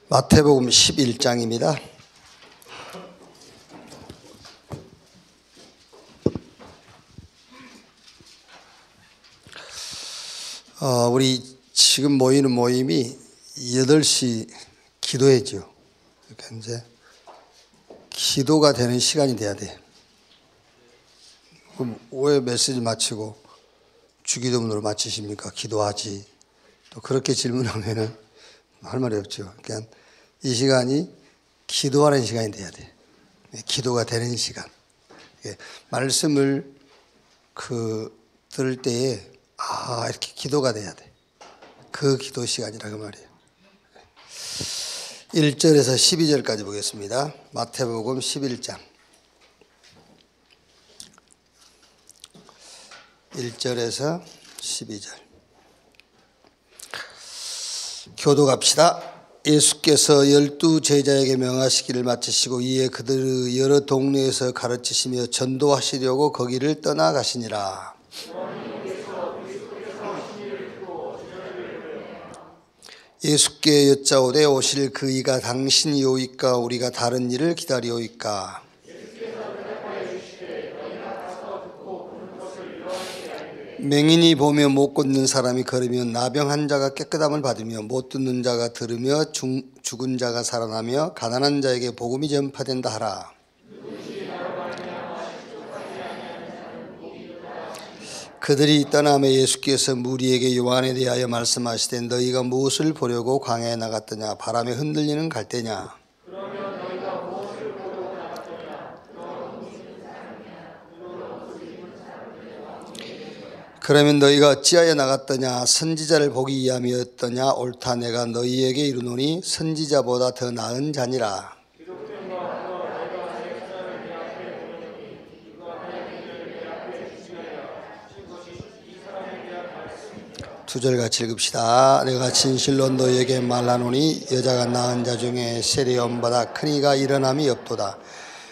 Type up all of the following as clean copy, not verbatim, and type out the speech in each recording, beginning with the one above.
마태복음 11장입니다. 우리 지금 모이는 모임이 8시 기도회죠. 그러니까 이제 기도가 되는 시간이 돼야 돼. 그럼 왜 메시지 마치고 주기도문으로 마치십니까? 기도하지. 또 그렇게 질문하면은 할 말이 없죠. 그러니까 이 시간이 기도하는 시간이 돼야 돼. 기도가 되는 시간. 말씀을 들을 때에 이렇게 기도가 돼야 돼. 그 기도 시간이라 그 말이에요. 1절에서 12절까지 보겠습니다. 마태복음 11장 1절에서 12절. 교도갑시다. 예수께서 12 제자에게 명하시기를 마치시고 이에 그들을 여러 동네에서 가르치시며 전도하시려고 거기를 떠나가시니라. 예수께 여짜오되 오실 그 이가 당신이오이까 우리가 다른 일을 기다리오이까. 맹인이 보며 못 걷는 사람이 걸으며 나병한 자가 깨끗함을 받으며 못 듣는 자가 들으며 죽은 자가 살아나며 가난한 자에게 복음이 전파된다 하라. 그들이 떠나며 예수께서 무리에게 요한에 대하여 말씀하시되 너희가 무엇을 보려고 광야에 나갔더냐? 바람에 흔들리는 갈대냐? 그러면 너희가 어찌하여 나갔더냐? 선지자를 보기 위함이었더냐? 옳다. 내가 너희에게 이르노니 선지자보다 더 나은 자니라. 두 절 같이 읽읍시다. 내가 진실로 너희에게 말하노니 여자가 낳은 자 중에 세례요한보다 큰 이가 일어남이 없도다.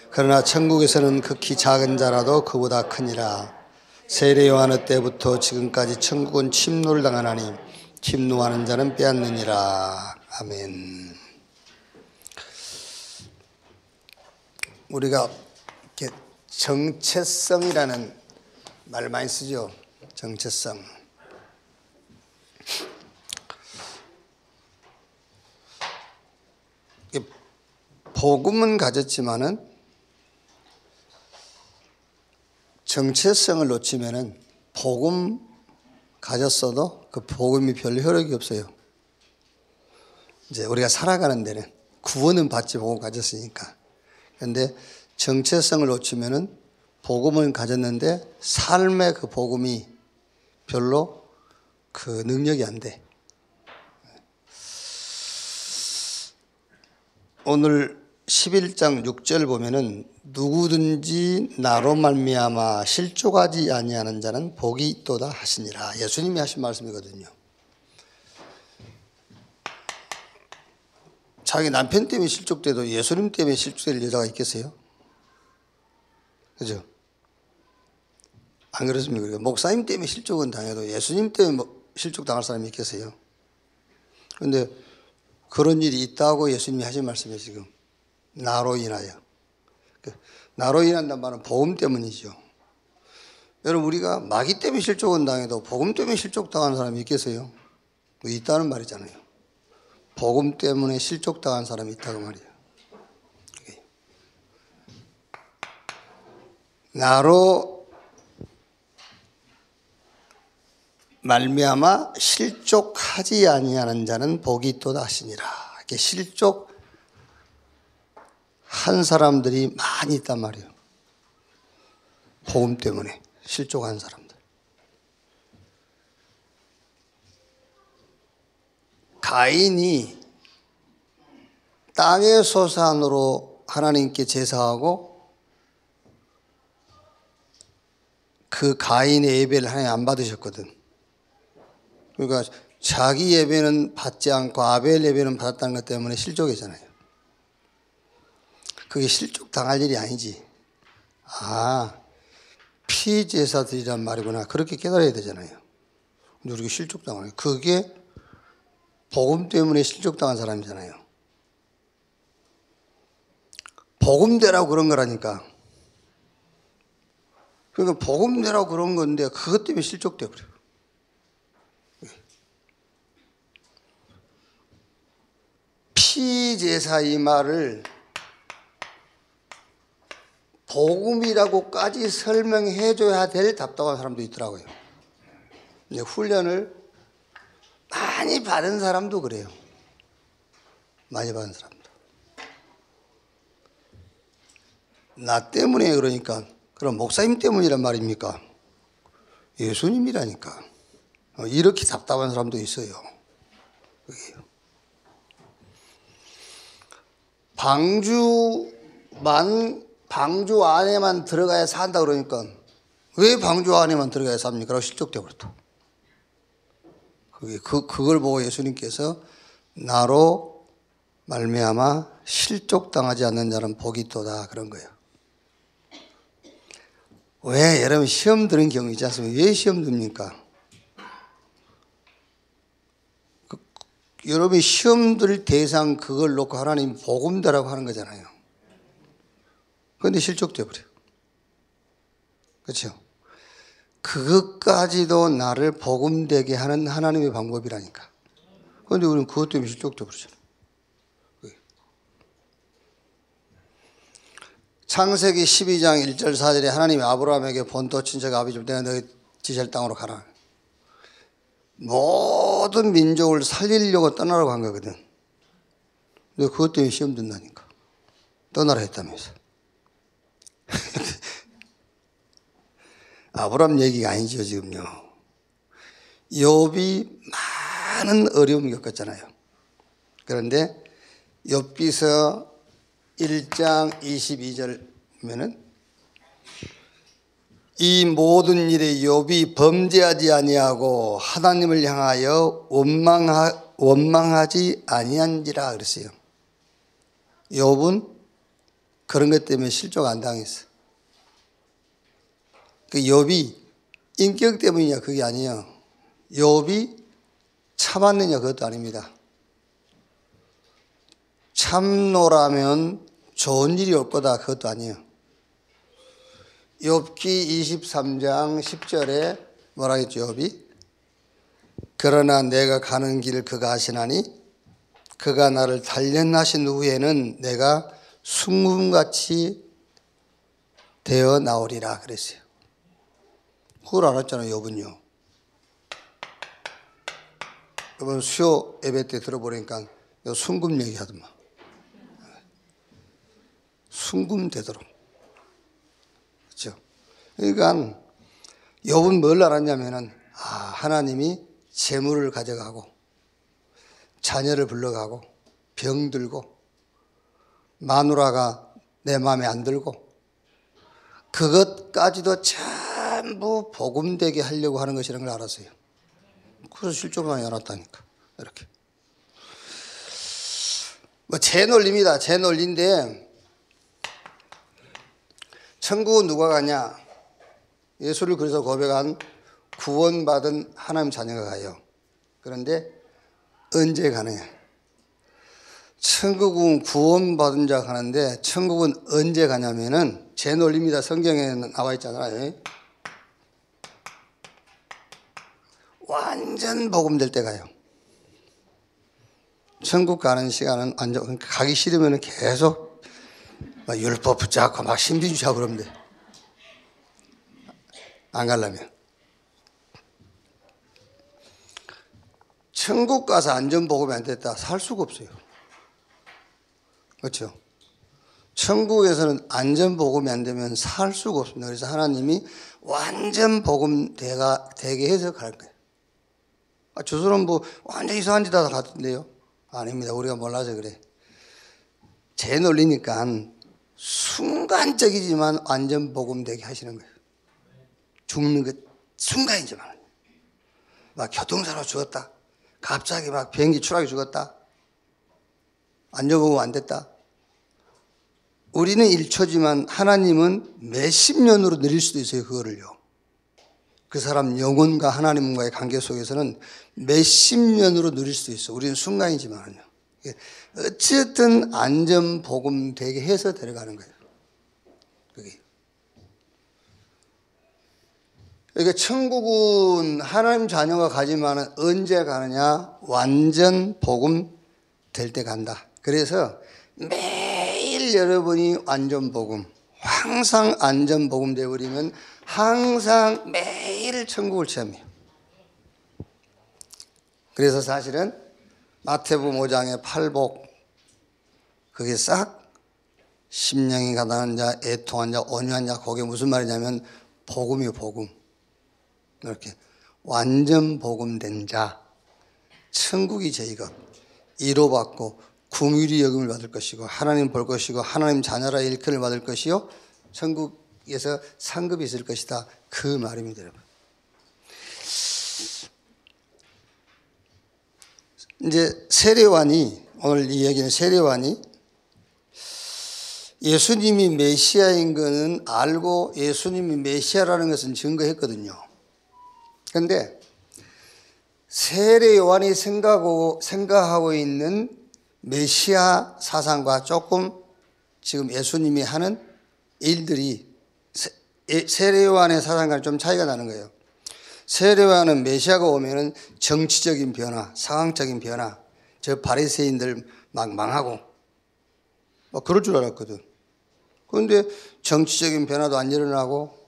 그러나 천국에서는 극히 작은 자라도 그보다 크니라. 세례요한 때부터 지금까지 천국은 침노를 당하나니 침노하는 자는 빼앗느니라. 아멘. 우리가 이렇게 정체성이라는 말 많이 쓰죠. 정체성. 복음은 가졌지만은 정체성을 놓치면은 복음 가졌어도 그 복음이 별 효력이 없어요. 이제 우리가 살아가는 데는 구원은 받지 복음 가졌으니까. 그런데 정체성을 놓치면은 복음을 가졌는데 삶의 그 복음이 별로 그 능력이 안 돼. 오늘 11장 6절 보면은 누구든지 나로 말미암아 실족하지 아니하는 자는 복이 있도다 하시니라. 예수님이 하신 말씀이거든요. 자기 남편 때문에 실족돼도 예수님 때문에 실족될 여자가 있겠어요? 그죠? 안 그렇습니까? 목사님 때문에 실족은 당해도 예수님 때문에 실족당할 사람이 있겠어요? 그런데 그런 일이 있다고 예수님이 하신 말씀이에요. 지금 나로 인하여. 나로 인한다는 말은 복음 때문이죠. 여러분 우리가 마귀 때문에 실족은 당해도 복음 때문에 실족당하는 사람이 있겠어요? 있다는 말이잖아요. 복음 때문에 실족당한 사람이 있다고 말이에요. 나로 말미암아 실족하지 아니하는 자는 복이 있도다 하시니라. 이렇게 실족한 사람들이 많이 있단 말이에요. 복음 때문에 실족한 사람들. 가인이 땅의 소산으로 하나님께 제사하고 그 가인의 예배를 하나님 안 받으셨거든. 그러니까 자기 예배는 받지 않고 아벨 예배는 받았다는 것 때문에 실족이잖아요. 그게 실족 당할 일이 아니지. 피제사 드리란 말이구나. 그렇게 깨달아야 되잖아요. 근데 우리가 실족당하는 그게 복음 때문에 실족당한 사람이잖아요. 복음대라고 그런 거라니까. 그러니까 복음대라고 그런 건데 그것 때문에 실족돼 버려요. 피제사 이 말을 복음이라고까지 설명해 줘야 될 답답한 사람도 있더라고요. 이제 훈련을 많이 받은 사람도 그래요. 많이 받은 사람도. 나 때문에 그러니까 그럼 목사님 때문이란 말입니까? 예수님이라니까. 이렇게 답답한 사람도 있어요. 방주 안에만 들어가야 산다 그러니까 왜 방주 안에만 들어가야 삽니까? 라고 실족돼 버렸다. 그걸 보고 예수님께서 나로 말미암아 실족당하지 않는 자는 복이 있도다 그런 거예요. 왜 여러분 시험 드는 경우 있지 않습니까? 왜 시험 듭니까? 여러분이 시험 들 대상 그걸 놓고 하나님 복음대라고 하는 거잖아요. 그런데 실족돼 버려요. 그렇죠? 그것까지도 나를 복음되게 하는 하나님의 방법이라니까. 그런데 우리는 그것 때문에 실족돼 버리잖아요. 창세기 12장 1절 4절에 하나님이 아브라함에게 본토 친척 아비집 내가 너희 지실 땅으로 가라. 모든 민족을 살리려고 떠나라고 한 거거든. 근데 그것 때문에 시험 든다니까. 떠나라 했다면서. 아브라함 얘기가 아니죠 지금요. 욥이 많은 어려움을 겪었잖아요. 그런데 욥기서 1장 22절 보면은 이 모든 일에 욥이 범죄하지 아니하고 하나님을 향하여 원망하지 아니한지라 그랬어요. 욥은 그런 것 때문에 실족 안 당했어. 그 욥이 인격 때문이냐 그게 아니에요. 욥이 참았느냐 그것도 아닙니다. 참노라면 좋은 일이 올 거다 그것도 아니에요. 욥기 23장 10절에 뭐라 했죠 욥이? 그러나 내가 가는 길을 그가 아시나니 그가 나를 단련하신 후에는 내가 순금같이 되어 나오리라 그랬어요. 그걸 알았잖아요 욥은요. 이번 수요 예배 때 들어보니까 순금 얘기하더만. 순금 되도록. 그렇죠? 그러니까 욥은 뭘 알았냐면은 하나님이 재물을 가져가고 자녀를 불러가고 병들고 마누라가 내 마음에 안 들고 그것까지도 전부 복음되게 하려고 하는 것이라는 걸 알았어요. 그래서 실족하지 않았다니까. 이렇게. 뭐 제 논리입니다. 제 논리인데 천국은 누가 가냐? 예수를 그래서 고백한 구원받은 하나님 자녀가 가요. 그런데 언제 가느냐? 천국은 구원받은 자가 가는데 천국은 언제 가냐면은 제 논리입니다. 성경에 나와 있잖아요. 완전 복음될 때 가요. 천국 가는 시간은 완전 가기 싫으면 계속 막 율법 붙잡고 막 신비주의하고 그러면 돼. 안 가려면. 천국 가서 안전복음이 안 됐다. 살 수가 없어요. 그렇죠? 천국에서는 안전복음이 안 되면 살 수가 없습니다. 그래서 하나님이 완전 복음 되게 해서 갈 거예요. 저 사람 뭐 완전 이상한 짓 하다 갔던데요? 아닙니다. 우리가 몰라서 그래. 제 논리니까 순간적이지만 완전 복음 되게 하시는 거예요. 죽는 것 순간이지만. 막 교통사고 죽었다. 갑자기 막 비행기 추락해 죽었다. 안전복음 안 됐다. 우리는 1초지만 하나님은 몇십 년으로 늘릴 수도 있어요. 그거를요. 그 사람 영혼과 하나님과의 관계 속에서는 몇십 년으로 누릴 수도 있어. 우리는 순간이지만요. 어쨌든 안전복음 되게 해서 데려가는 거예요. 그게. 그러니까 천국은 하나님 자녀가 가지만은 언제 가느냐? 완전 복음 될 때 간다. 그래서 매일 여러분이 완전 복음, 항상 안전 복음 되어버리면 항상 매일 천국을 체험해요. 그래서 사실은 마태복음 5장의 팔복, 그게 싹 심령이 가난한 자, 애통한 자, 온유한 자, 그게 무슨 말이냐면 복음이요, 복음. 이렇게 완전 복음된 자, 천국이 저희가 이로받고 궁휼히 여김을 받을 것이고 하나님 볼 것이고 하나님 자녀라 일컬을 받을 것이요 천국에서 상급이 있을 것이다. 그 말입니다, 여러분. 이제 세례요한이, 오늘 이 얘기는 세례요한이 예수님이 메시아인 것은 알고 예수님이 메시아라는 것은 증거했거든요. 그런데 세례요한이 생각하고 있는 메시아 사상과 조금 지금 예수님이 하는 일들이 세례요한의 사상과는 좀 차이가 나는 거예요. 세례요한은 메시아가 오면은 정치적인 변화, 상황적인 변화, 저 바리새인들 막 망하고 막 그럴 줄 알았거든. 그런데 정치적인 변화도 안 일어나고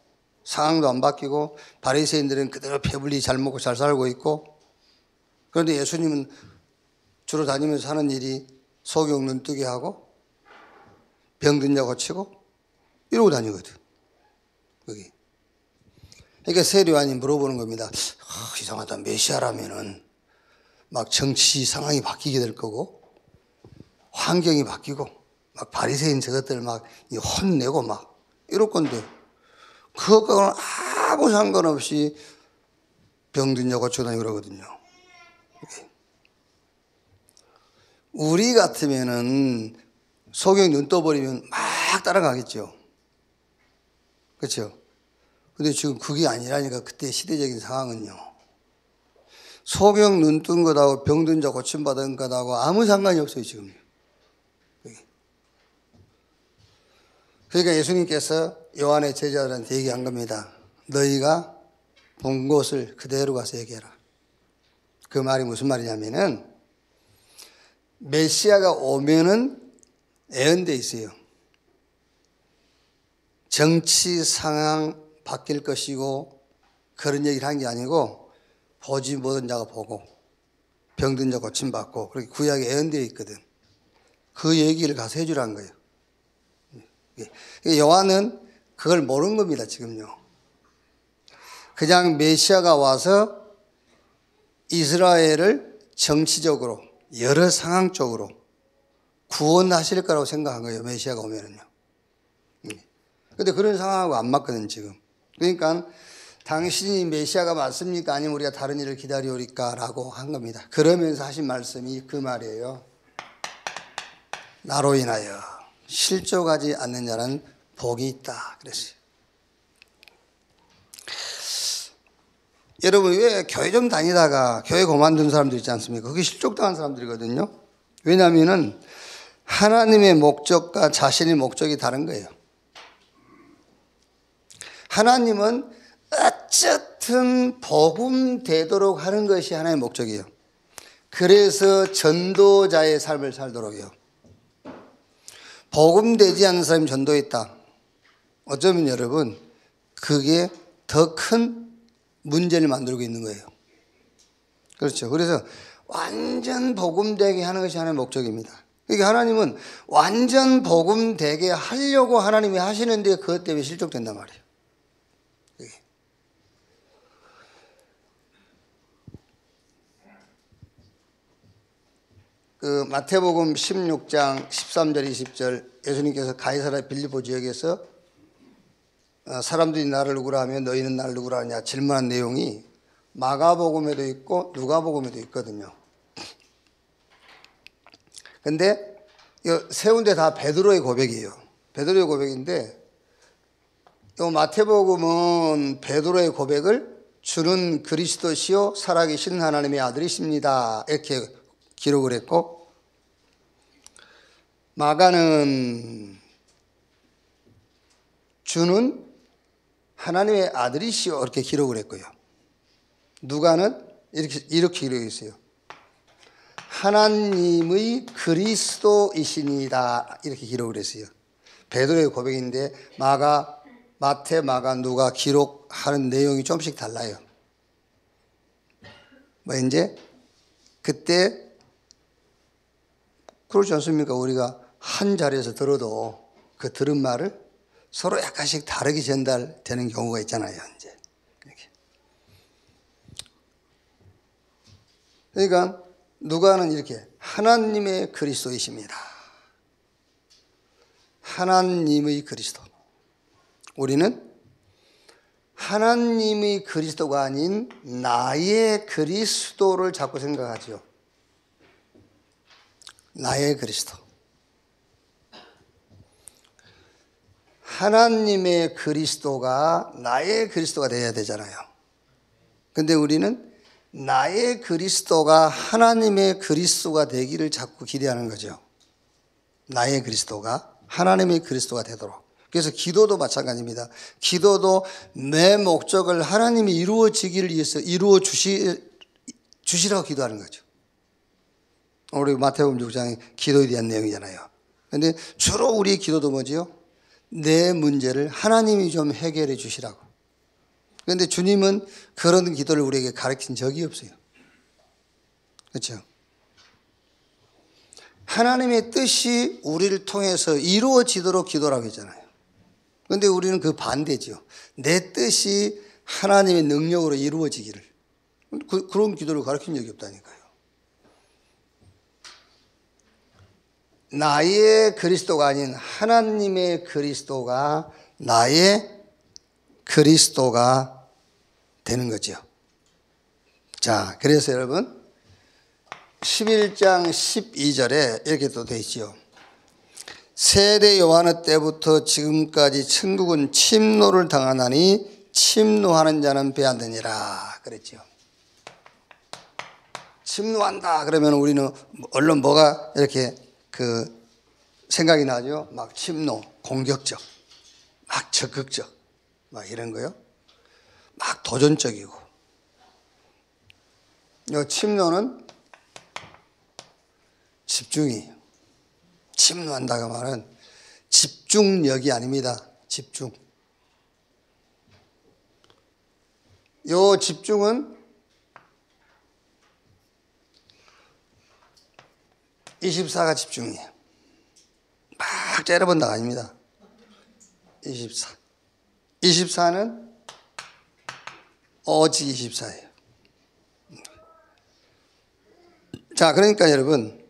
상황도 안 바뀌고 바리새인들은 그대로 배불리 잘 먹고 잘 살고 있고, 그런데 예수님은 주로 다니면서 하는 일이 소경 눈뜨게 하고 병든 자 고치고 이러고 다니거든. 거기. 그러니까 세례요한이 물어보는 겁니다. 이상하다. 메시아라면은 막 정치 상황이 바뀌게 될 거고 환경이 바뀌고 막 바리새인 저것들 막 혼내고 막 이럴 건데 그거는 아무 상관없이 병든 자 고치고 다니고 그러거든요. 우리 같으면은 소경이 눈 떠버리면 막 따라가겠죠. 그렇죠? 근데 지금 그게 아니라니까. 그때 시대적인 상황은요. 소경 눈 뜬 것하고 병든 자 고침받은 것하고 아무 상관이 없어요, 지금. 그러니까 예수님께서 요한의 제자들한테 얘기한 겁니다. 너희가 본 것을 그대로 가서 얘기해라. 그 말이 무슨 말이냐면은 메시아가 오면은 예언돼 있어요. 정치 상황 바뀔 것이고 그런 얘기를 한 게 아니고 보지 못한 자가 보고 병든 자 고침받고 그렇게 구약에 예언되어 있거든. 그 얘기를 가서 해주라는 거예요. 요한은 그걸 모르는 겁니다, 지금요. 그냥 메시아가 와서 이스라엘을 정치적으로 여러 상황적으로 구원하실 거라고 생각한 거예요, 메시아가 오면은요. 근데 그런 상황하고 안 맞거든, 지금. 그러니까 당신이 메시아가 맞습니까? 아니면 우리가 다른 일을 기다려오리까? 라고 한 겁니다. 그러면서 하신 말씀이 그 말이에요. 나로 인하여 실족하지 않는 자는 복이 있다. 그랬어요. 여러분, 왜 교회 좀 다니다가 교회 그만둔 사람들 있지 않습니까? 그게 실족당한 사람들이거든요. 왜냐하면은 하나님의 목적과 자신의 목적이 다른 거예요. 하나님은 어쨌든 복음 되도록 하는 것이 하나님의 목적이에요. 그래서 전도자의 삶을 살도록요. 복음 되지 않는 사람이 전도에 있다. 어쩌면 여러분 그게 더 큰 문제를 만들고 있는 거예요. 그렇죠. 그래서 완전 복음 되게 하는 것이 하나님의 목적입니다. 그러니까 하나님은 완전 복음 되게 하려고 하나님이 하시는데 그것 때문에 실족된단 말이에요. 그 마태복음 16장 13절 20절 예수님께서 가이사랴 빌립보 지역에서 사람들이 나를 누구라 하면 너희는 나를 누구라 하냐 질문한 내용이 마가복음에도 있고 누가복음에도 있거든요. 근데 세 군데 다 베드로의 고백이에요. 베드로의 고백인데 이 마태복음은 베드로의 고백을 주는 그리스도시요 살아계신 하나님의 아들이십니다 이렇게 기록을 했고, 마가는 주는 하나님의 아들이시오 이렇게 기록을 했고요. 누가는 이렇게 기록했어요. 하나님의 그리스도이시니이다 이렇게 기록을 했어요. 베드로의 고백인데 마태, 마가, 누가 기록하는 내용이 좀씩 달라요. 뭐 이제 그때 그렇지 않습니까? 우리가 한 자리에서 들어도 그 들은 말을 서로 약간씩 다르게 전달되는 경우가 있잖아요. 이제 이렇게. 그러니까 누가는 이렇게 하나님의 그리스도이십니다. 하나님의 그리스도. 우리는 하나님의 그리스도가 아닌 나의 그리스도를 자꾸 생각하죠. 나의 그리스도. 하나님의 그리스도가 나의 그리스도가 되어야 되잖아요. 근데 우리는 나의 그리스도가 하나님의 그리스도가 되기를 자꾸 기대하는 거죠. 나의 그리스도가 하나님의 그리스도가 되도록. 그래서 기도도 마찬가지입니다. 기도도 내 목적을 하나님이 이루어지기를 위해서 이루어 주시라고 기도하는 거죠. 우리 마태복음 6장의 기도에 대한 내용이잖아요. 그런데 주로 우리의 기도도 뭐지요? 내 문제를 하나님이 좀 해결해 주시라고. 그런데 주님은 그런 기도를 우리에게 가르친 적이 없어요. 그렇죠? 하나님의 뜻이 우리를 통해서 이루어지도록 기도라고 했잖아요. 그런데 우리는 그 반대죠. 내 뜻이 하나님의 능력으로 이루어지기를. 그런 기도를 가르친 적이 없다니까요. 나의 그리스도가 아닌 하나님의 그리스도가 나의 그리스도가 되는 거죠. 자, 그래서 여러분 11장 12절에 이렇게 또 되어 있죠. 세례 요한의 때부터 지금까지 천국은 침노를 당하나니 침노하는 자는 배안되니라 그랬죠. 침노한다 그러면 우리는 얼른 뭐가 이렇게 그 생각이 나죠. 막 침노, 공격적, 막 적극적, 막 이런 거요. 막 도전적이고. 이 침노는 집중이에요. 침노한다가 말은 집중력이 아닙니다. 집중. 이 집중은 24가 집중이에요. 막 째려본다가 아닙니다. 24. 24는 오직 24예요. 자, 그러니까 여러분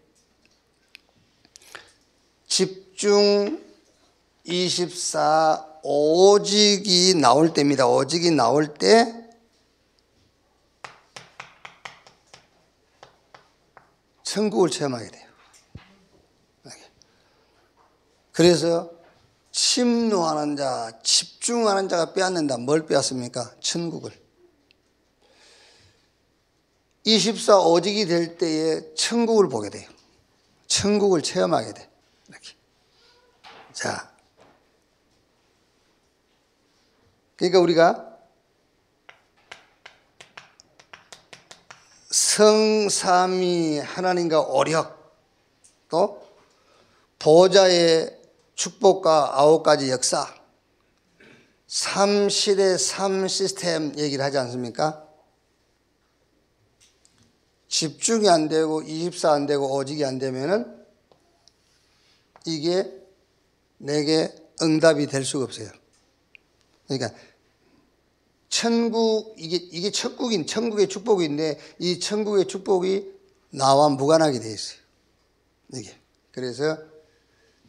집중 24 오직이 나올 때입니다. 오직이 나올 때 천국을 체험하게 돼요. 그래서 침노하는 자, 집중하는 자가 빼앗는다. 뭘 빼앗습니까? 천국을. 24 오직이 될 때에 천국을 보게 돼요. 천국을 체험하게 돼. 이렇게. 자, 그러니까 우리가 성삼위 하나님과 오력, 또 보좌의 축복과 9가지 역사, 3시대 3시스템 얘기를 하지 않습니까? 집중이 안 되고 24 안 되고 오직이 안 되면은 이게 내게 응답이 될 수가 없어요. 그러니까 천국, 이게 천국의 축복인데 이 천국의 축복이 나와 무관하게 되어 있어요. 이게. 그래서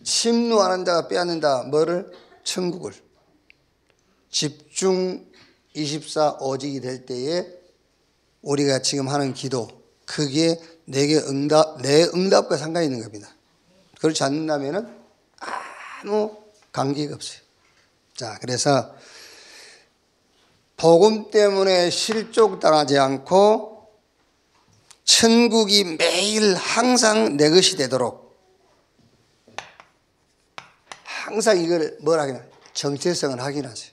침노하는 자가 빼앗는다. 뭐를? 천국을. 집중 24 오직이 될 때에 우리가 지금 하는 기도, 그게 내게 내 응답과 상관이 있는 겁니다. 그렇지 않는다면은 아무 관계가 없어요. 자, 그래서 복음 때문에 실족당하지 않고 천국이 매일 항상 내 것이 되도록 항상 이걸 뭘 확인해요? 정체성을 확인하세요.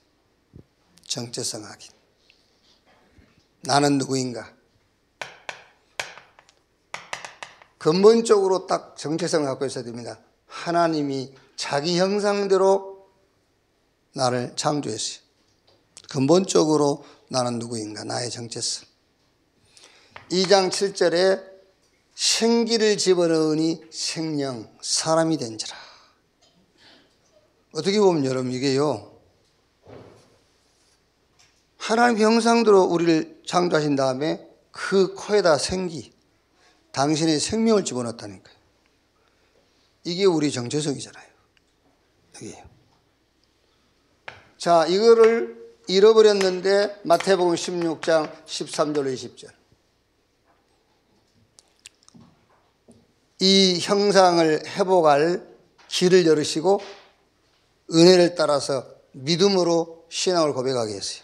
정체성 확인. 나는 누구인가? 근본적으로 딱 정체성을 갖고 있어야 됩니다. 하나님이 자기 형상대로 나를 창조했어요. 근본적으로 나는 누구인가? 나의 정체성. 2장 7절에 생기를 집어넣으니 생명, 사람이 된지라. 어떻게 보면 여러분 이게요, 하나님 형상대로 우리를 창조하신 다음에 그 코에다 생기, 당신의 생명을 집어넣었다니까요. 이게 우리 정체성이잖아요. 여기에요. 자, 이거를 잃어버렸는데 마태복음 16장 13절로 20절. 이 형상을 회복할 길을 열으시고 은혜를 따라서 믿음으로 신앙을 고백하게 했어요.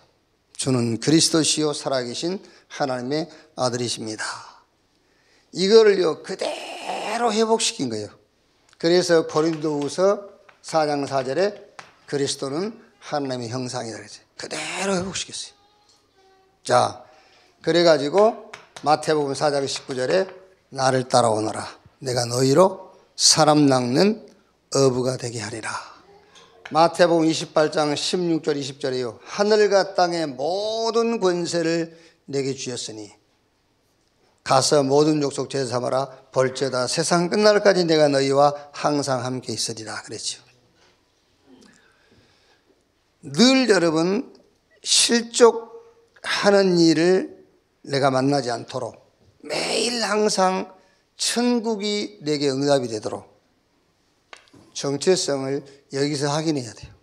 주는 그리스도시요 살아계신 하나님의 아들이십니다. 이거를요 그대로 회복시킨 거예요. 그래서 고린도후서 4장 4절에 그리스도는 하나님의 형상이다 그랬어요. 그대로 회복시켰어요. 자, 그래가지고 마태복음 4장 19절에 나를 따라오너라. 내가 너희로 사람 낚는 어부가 되게 하리라. 마태복음 28장 16절 20절에요. 하늘과 땅의 모든 권세를 내게 주셨으니 가서 모든 족속 제자 삼아라. 볼지어다 세상 끝날까지 내가 너희와 항상 함께 있으리라 그랬죠. 늘 여러분 실족하는 일을 내가 만나지 않도록 매일 항상 천국이 내게 응답이 되도록 정체성을 여기서 확인해야 돼요.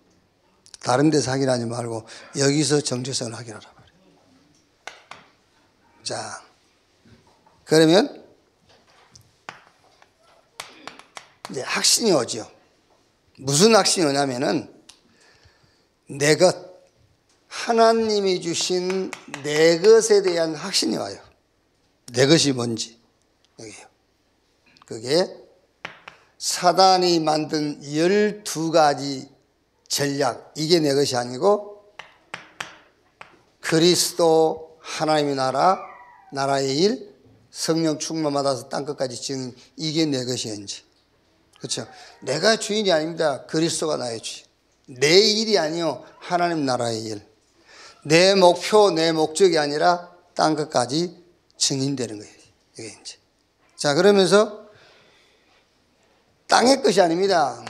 다른 데서 확인하지 말고 여기서 정체성을 확인하라 말이에요. 자, 그러면 이제 확신이 오죠. 무슨 확신이 오냐면은 내 것, 하나님이 주신 내 것에 대한 확신이 와요. 내 것이 뭔지. 여기요. 그게 사단이 만든 12가지 전략, 이게 내 것이 아니고 그리스도 하나님의 나라, 나라의 일, 성령 충만 받아서 땅끝까지 지은 이게 내 것이었는지. 그렇죠? 내가 주인이 아닙니다. 그리스도가 나의 주인. 내 일이 아니요 하나님 나라의 일. 내 목표, 내 목적이 아니라 땅끝까지 증인되는 거예요. 이게 이제. 자, 그러면서 땅의 것이 아닙니다.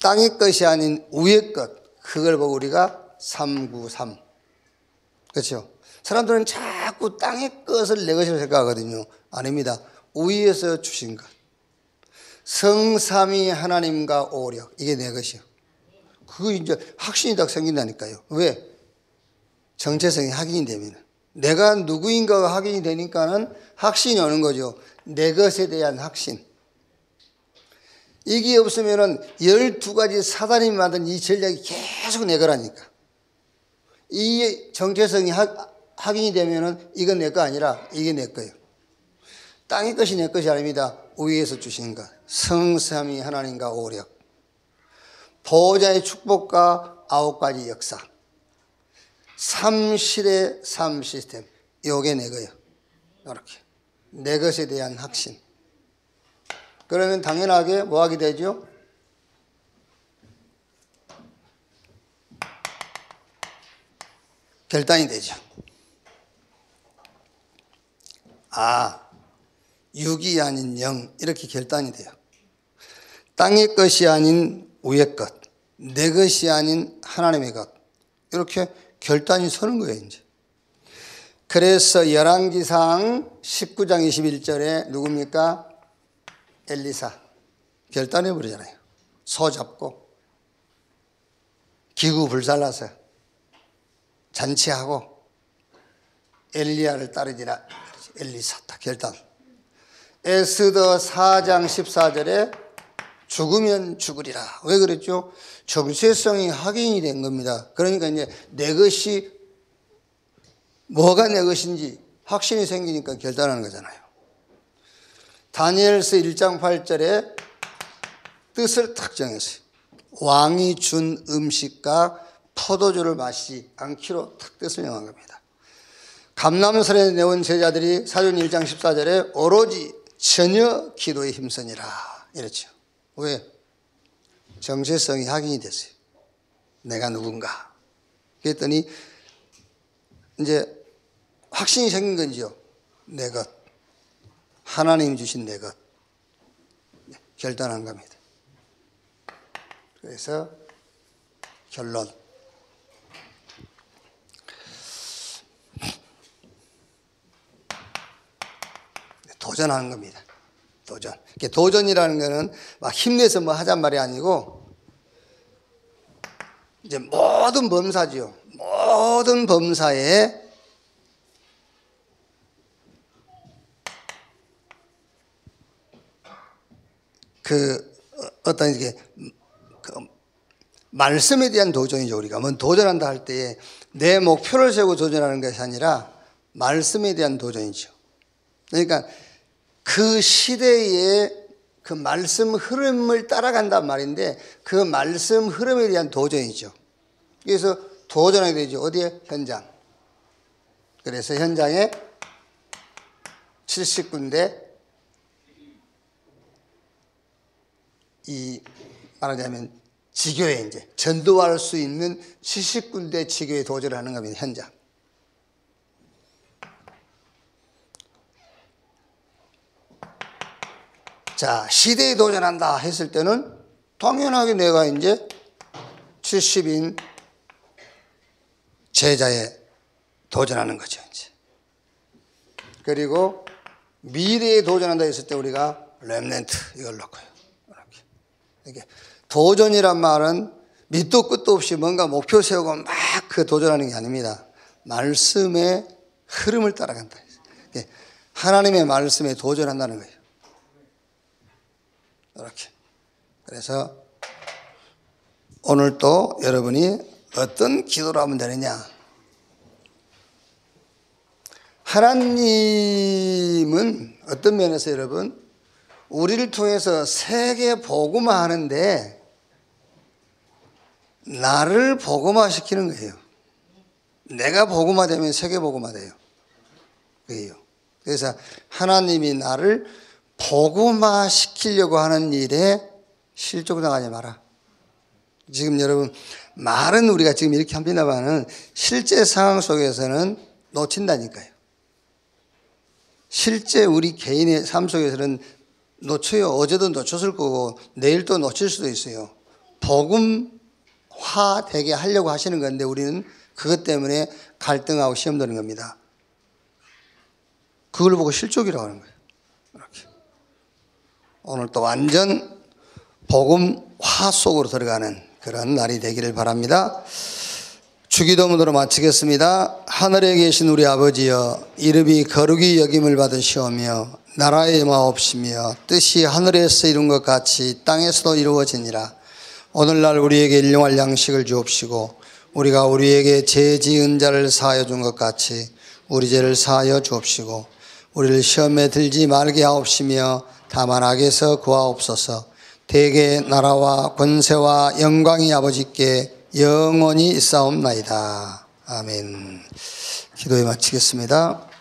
땅의 것이 아닌 위의 것. 그걸 보고 우리가 393. 그렇죠? 사람들은 자꾸 땅의 것을 내 것이라고 생각하거든요. 아닙니다. 위에서 주신 것. 성삼위 하나님과 오력. 이게 내 것이요. 그거 이제 확신이 딱 생긴다니까요. 왜? 정체성이 확인이 되면. 내가 누구인가가 확인이 되니까는 확신이 오는 거죠. 내 것에 대한 확신. 이게 없으면은 12가지 사단이 만든 이 전략이 계속 내 거라니까. 이 정체성이 확인이 되면은 이건 내 거 아니라 이게 내 거예요. 땅의 것이 내 것이 아닙니다. 위에서 주신 것. 성삼위 하나님과 오력. 보호자의 축복과 9가지 역사. 3실의 3시스템. 요게 내 거예요. 이렇게. 내 것에 대한 확신. 그러면 당연하게 뭐 하게 되죠? 결단이 되죠. 아, 육이 아닌 영, 이렇게 결단이 돼요. 땅의 것이 아닌 위의 것, 내 것이 아닌 하나님의 것, 이렇게 결단이 서는 거예요, 이제. 그래서 열왕기상 19장 21절에 누굽니까? 엘리사. 결단해 버리잖아요. 소 잡고 기구 불살라서 잔치하고 엘리야를 따르지라. 엘리사 딱 결단. 에스더 4장 14절에 죽으면 죽으리라. 왜 그랬죠? 정체성이 확인이 된 겁니다. 그러니까 이제 내 것이 뭐가 내 것인지 확신이 생기니까 결단하는 거잖아요. 다니엘서 1장 8절에 뜻을 딱 정했어요. 왕이 준 음식과 포도주를 마시지 않기로 탁 뜻을 명한 겁니다. 감람설에 내온 제자들이 사도행전 1장 14절에 오로지 전혀 기도에 힘쓰니라 이랬죠. 왜? 정체성이 확인이 됐어요. 내가 누군가. 그랬더니 이제 확신이 생긴 건지요. 내 것. 하나님이 주신 내 것. 결단한 겁니다. 그래서 결론. 도전하는 겁니다. 도전. 도전이라는 거는 막 힘내서 뭐 하잔 말이 아니고 이제 모든 범사지요. 모든 범사에 어떤 이게 말씀에 대한 도전이죠. 우리가 뭐 도전한다 할 때에 내 목표를 세우고 도전하는 것이 아니라 말씀에 대한 도전이죠. 그러니까 그 시대의 그 말씀 흐름을 따라간단 말인데 그 말씀 흐름에 대한 도전이죠. 그래서 도전하게 되죠. 어디에? 현장. 그래서 현장에 70군데 말하자면 지교에 이제 전도할 수 있는 70군데 지교에 도전을 하는 겁니다. 현장. 자, 시대에 도전한다 했을 때는 당연하게 내가 이제 70인 제자에 도전하는 거죠. 이제. 그리고 미래에 도전한다 했을 때 우리가 렘넌트 이걸 넣고요. 이렇게 도전이란 말은 밑도 끝도 없이 뭔가 목표 세우고 막 그 도전하는 게 아닙니다. 말씀의 흐름을 따라간다. 하나님의 말씀에 도전한다는 거예요. 이렇게. 그래서 오늘 또 여러분이 어떤 기도를 하면 되느냐. 하나님은 어떤 면에서 여러분 우리를 통해서 세계 복음화하는데 나를 복음화시키는 거예요. 내가 복음화되면 세계 복음화돼요. 그래요. 그래서 하나님이 나를 복음화시키려고 하는 일에 실족당하지 마라. 지금 여러분 말은 우리가 지금 이렇게 합니다만은 실제 상황 속에서는 놓친다니까요. 실제 우리 개인의 삶 속에서는 놓쳐요. 어제도 놓쳤을 거고 내일도 놓칠 수도 있어요. 복음화되게 하려고 하시는 건데 우리는 그것 때문에 갈등하고 시험 드는 겁니다. 그걸 보고 실족이라고 하는 거예요. 이렇게. 오늘 또 완전 복음화 속으로 들어가는 그런 날이 되기를 바랍니다. 주기도문으로 마치겠습니다. 하늘에 계신 우리 아버지여, 이름이 거룩히 여김을 받으시오며 나라의 마옵시며 뜻이 하늘에서 이룬 것 같이 땅에서도 이루어지니라. 오늘날 우리에게 일용할 양식을 주옵시고 우리가 우리에게 죄 지은 자를 사하여 준 것 같이 우리 죄를 사하여 주옵시고 우리를 시험에 들지 말게 하옵시며 다만 악에서 구하옵소서. 대개 나라와 권세와 영광이 아버지께 영원히 있사옵나이다. 아멘. 기도에 마치겠습니다.